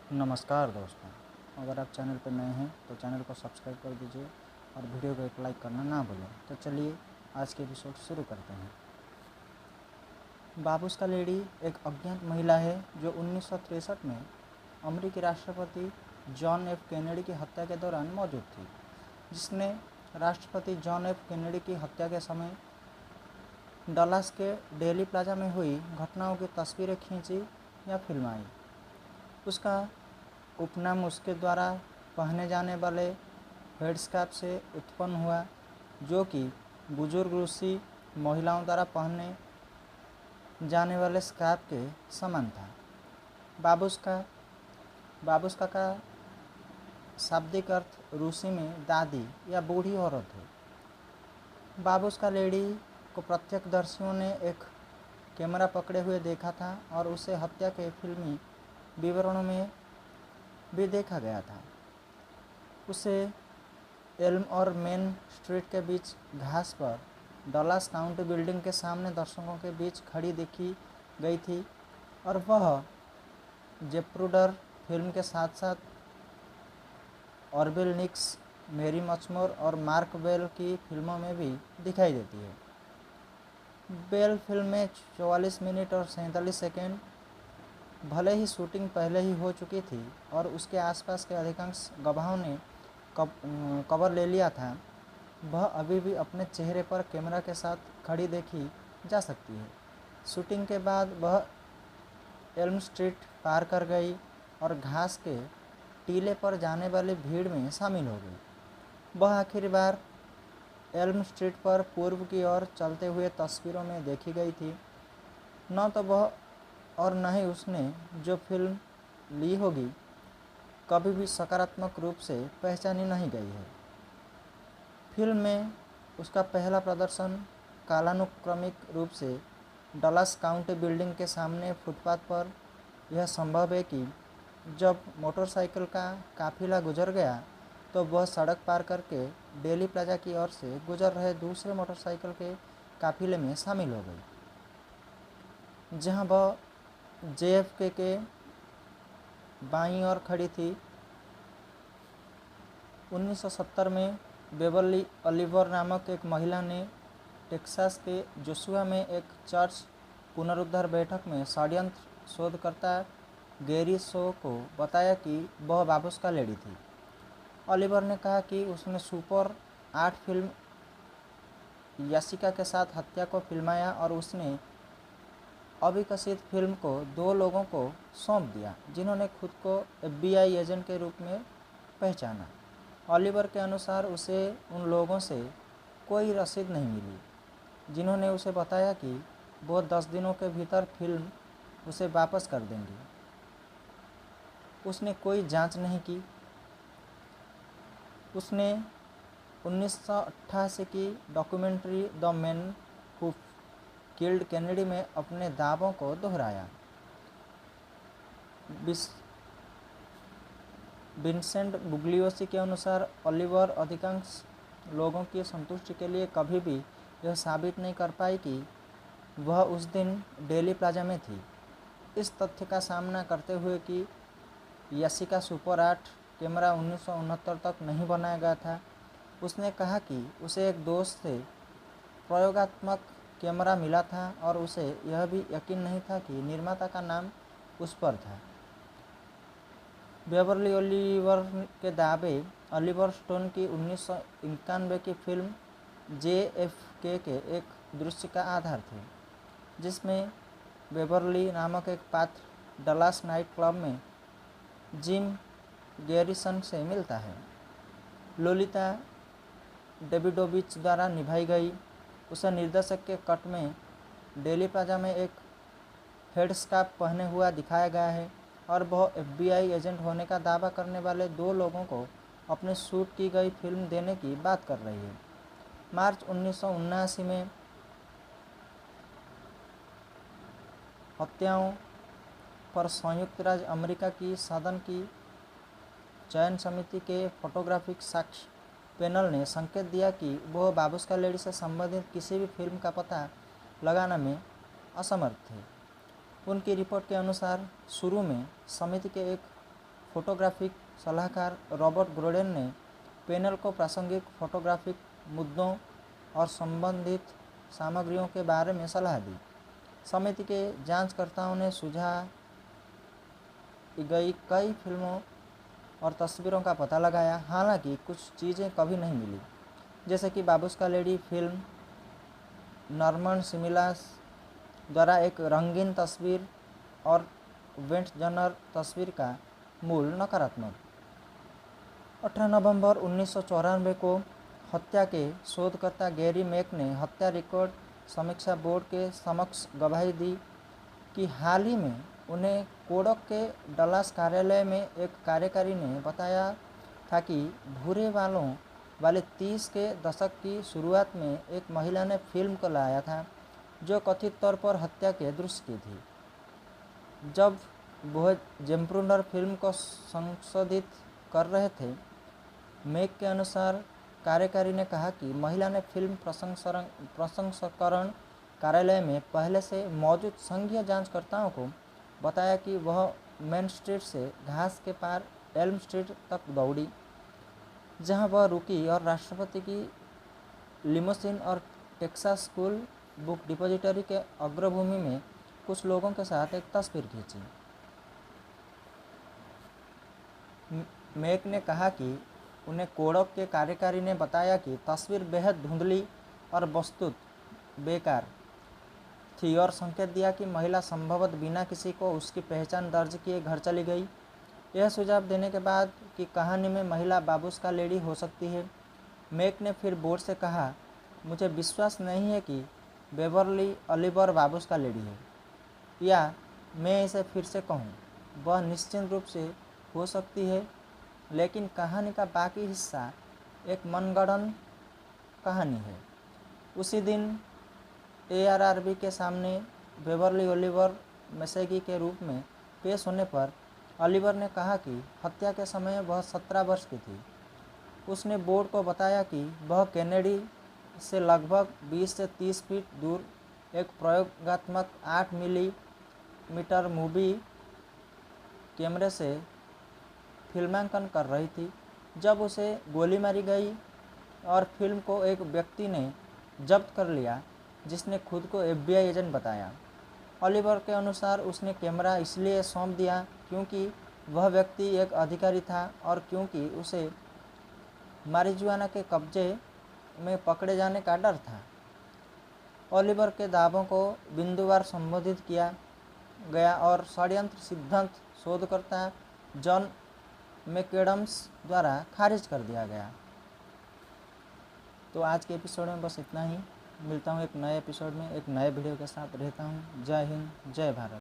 नमस्कार दोस्तों, अगर आप चैनल पर नए हैं तो चैनल को सब्सक्राइब कर दीजिए और वीडियो को एक लाइक करना ना भूलें। तो चलिए आज के एपिसोड शुरू करते हैं। बाबूस्का लेडी एक अज्ञात महिला है जो 1963 में अमेरिकी राष्ट्रपति जॉन एफ कैनेडी की हत्या के दौरान मौजूद थी, जिसने राष्ट्रपति जॉन एफ कैनेडी की हत्या के समय डलास के डेली प्लाजा में हुई घटनाओं की तस्वीरें खींची या फिल्माई। उसका उपनाम उसके द्वारा पहने जाने वाले हेडस्कार्फ से उत्पन्न हुआ, जो कि बुजुर्ग रूसी महिलाओं द्वारा पहने जाने वाले स्कार्फ के समान था। बाबूस्का का शाब्दिक अर्थ रूसी में दादी या बूढ़ी औरत है। बाबूस्का लेडी को प्रत्यक्षदर्शियों ने एक कैमरा पकड़े हुए देखा था और उसे हत्या के फिल्मी विवरणों में भी देखा गया था। उसे एल्म और मेन स्ट्रीट के बीच घास पर डलास काउंटी बिल्डिंग के सामने दर्शकों के बीच खड़ी देखी गई थी और वह जेप्रूडर फिल्म के साथ साथ ऑर्वेल निक्स, मेरी मचमोर और मार्क बेल की फिल्मों में भी दिखाई देती है। बेल फिल्म में 44 मिनट और 47 सेकेंड भले ही शूटिंग पहले ही हो चुकी थी और उसके आसपास के अधिकांश गवाहों ने कवर ले लिया था, वह अभी भी अपने चेहरे पर कैमरा के साथ खड़ी देखी जा सकती है। शूटिंग के बाद वह एल्म स्ट्रीट पार कर गई और घास के टीले पर जाने वाली भीड़ में शामिल हो गई। वह आखिरी बार एल्म स्ट्रीट पर पूर्व की ओर चलते हुए तस्वीरों में देखी गई थी। न तो वह और न ही उसने जो फिल्म ली होगी कभी भी सकारात्मक रूप से पहचानी नहीं गई है। फिल्म में उसका पहला प्रदर्शन कालानुक्रमिक रूप से डलास काउंटी बिल्डिंग के सामने फुटपाथ पर यह संभव है कि जब मोटरसाइकिल का काफिला गुजर गया तो वह सड़क पार करके डेली प्लाजा की ओर से गुजर रहे दूसरे मोटरसाइकिल के काफिले में शामिल हो गई, जहां वह JFK के बाईं ओर खड़ी थी। 1970 में बेवर्ली ओलिवर नामक एक महिला ने टेक्सास के जोशुआ में एक चर्च पुनरुद्धार बैठक में षड्यंत्र शोधकर्ता गैरी शो को बताया कि वह बाबूस्का लेडी थी। ओलिवर ने कहा कि उसने सुपर 8 फिल्म यासिका के साथ हत्या को फिल्माया और उसने अविकसित फिल्म को 2 लोगों को सौंप दिया जिन्होंने खुद को FBI एजेंट के रूप में पहचाना। ओलिवर के अनुसार उसे उन लोगों से कोई रसीद नहीं मिली जिन्होंने उसे बताया कि वो 10 दिनों के भीतर फिल्म उसे वापस कर देंगी। उसने कोई जांच नहीं की। उसने 1988 की documentary the man who killed Kennedy में अपने दावों को दोहराया। विंसेंट बुग्लियोसी के अनुसार ओलिवर अधिकांश लोगों की संतुष्टि के लिए कभी भी यह साबित नहीं कर पाई कि वह उस दिन डेली प्लाजा में थी। इस तथ्य का सामना करते हुए कि यासिका सुपर 8 कैमरा 1969 तक नहीं बनाया गया था, उसने कहा कि उसे एक दोस्त से प्रयोगात्मक कैमरा मिला था और उसे यह भी यकीन नहीं था कि निर्माता का नाम उस पर था। बेवर्ली ओलिवर के दावे ओलिवर स्टोन की 1991 की फिल्म JFK के एक दृश्य का आधार थे, जिसमें बेवर्ली नामक एक पात्र डलास नाइट क्लब में जिम गैरिसन से मिलता है। लोलिता डेविडोविच द्वारा निभाई गई। उसे निर्देशक के कट में डेली प्लाजा में एक हेडस्कार्फ पहने हुआ दिखाया गया है और वह FBI एजेंट होने का दावा करने वाले 2 लोगों को अपने शूट की गई फिल्म देने की बात कर रही है। मार्च 1979 में हत्याओं पर संयुक्त राज्य अमेरिका की सदन की चयन समिति के फोटोग्राफिक साक्ष्य पैनल ने संकेत दिया कि वह बाबूस्का लेडी से संबंधित किसी भी फिल्म का पता लगाने में असमर्थ थे। उनकी रिपोर्ट के अनुसार शुरू में समिति के एक फोटोग्राफिक सलाहकार रॉबर्ट ग्रोडेन ने पैनल को प्रासंगिक फोटोग्राफिक मुद्दों और संबंधित सामग्रियों के बारे में सलाह दी। समिति के जांचकर्ताओं ने सुझाई गई कई फिल्मों और तस्वीरों का पता लगाया, हालांकि कुछ चीज़ें कभी नहीं मिली, जैसे कि बाबुस्का लेडी फिल्म नॉर्मन सिमिलास द्वारा एक रंगीन तस्वीर और वेंट जनर तस्वीर का मूल नकारात्मक। 18 नवंबर 1994 को हत्या के शोधकर्ता गैरी मैक ने हत्या रिकॉर्ड समीक्षा बोर्ड के समक्ष गवाही दी कि हाल ही में उन्हें कोडक के डलास कार्यालय में एक कार्यकारी ने बताया था कि भूरे बालों वाले 30 के दशक की शुरुआत में एक महिला ने फिल्म को लाया था जो कथित तौर पर हत्या के दृश्य की थी। जब वह जेम्प्रूनर फिल्म को संशोधित कर रहे थे, मैक के अनुसार कार्यकारी ने कहा कि महिला ने फिल्म प्रसंस्करण कार्यालय में पहले से मौजूद संघीय जांचकर्ताओं को बताया कि वह मेन स्ट्रीट से घास के पार एल्म स्ट्रीट तक दौड़ी, जहां वह रुकी और राष्ट्रपति की लिमोसिन और टेक्सास स्कूल बुक डिपॉजिटरी के अग्रभूमि में कुछ लोगों के साथ एक तस्वीर खींची। मैक ने कहा कि उन्हें कोडक के कार्यकारी ने बताया कि तस्वीर बेहद धुंधली और वस्तुत बेकार थी और संकेत दिया कि महिला संभवतः बिना किसी को उसकी पहचान दर्ज किए घर चली गई। यह सुझाव देने के बाद कि कहानी में महिला बाबुस्का लेडी हो सकती है, मैक ने फिर बोर्ड से कहा, मुझे विश्वास नहीं है कि बेवर्ली ओलिवर बाबुस्का लेडी है, या मैं इसे फिर से कहूँ, वह निश्चित रूप से हो सकती है, लेकिन कहानी का बाकी हिस्सा एक मनगढ़ंत कहानी है। उसी दिन ARRB के सामने बेवर्ली ओलिवर मैसेगी के रूप में पेश होने पर ओलिवर ने कहा कि हत्या के समय वह 17 वर्ष की थी। उसने बोर्ड को बताया कि वह कैनेडी से लगभग 20 से 30 फीट दूर एक प्रयोगात्मक 8 मिलीमीटर मूवी कैमरे से फिल्मांकन कर रही थी जब उसे गोली मारी गई और फिल्म को एक व्यक्ति ने जब्त कर लिया जिसने खुद को FBI एजेंट बताया। ओलिवर के अनुसार उसने कैमरा इसलिए सौंप दिया क्योंकि वह व्यक्ति एक अधिकारी था और क्योंकि उसे मारिजुआना के कब्जे में पकड़े जाने का डर था। ओलिवर के दावों को बिंदुवार संबोधित किया गया और षड्यंत्र सिद्धांत शोधकर्ता जॉन मैकएडम्स द्वारा खारिज कर दिया गया। तो आज के एपिसोड में बस इतना ही। मिलता हूँ एक नए एपिसोड में एक नए वीडियो के साथ। रहता हूँ। जय हिंद, जय भारत।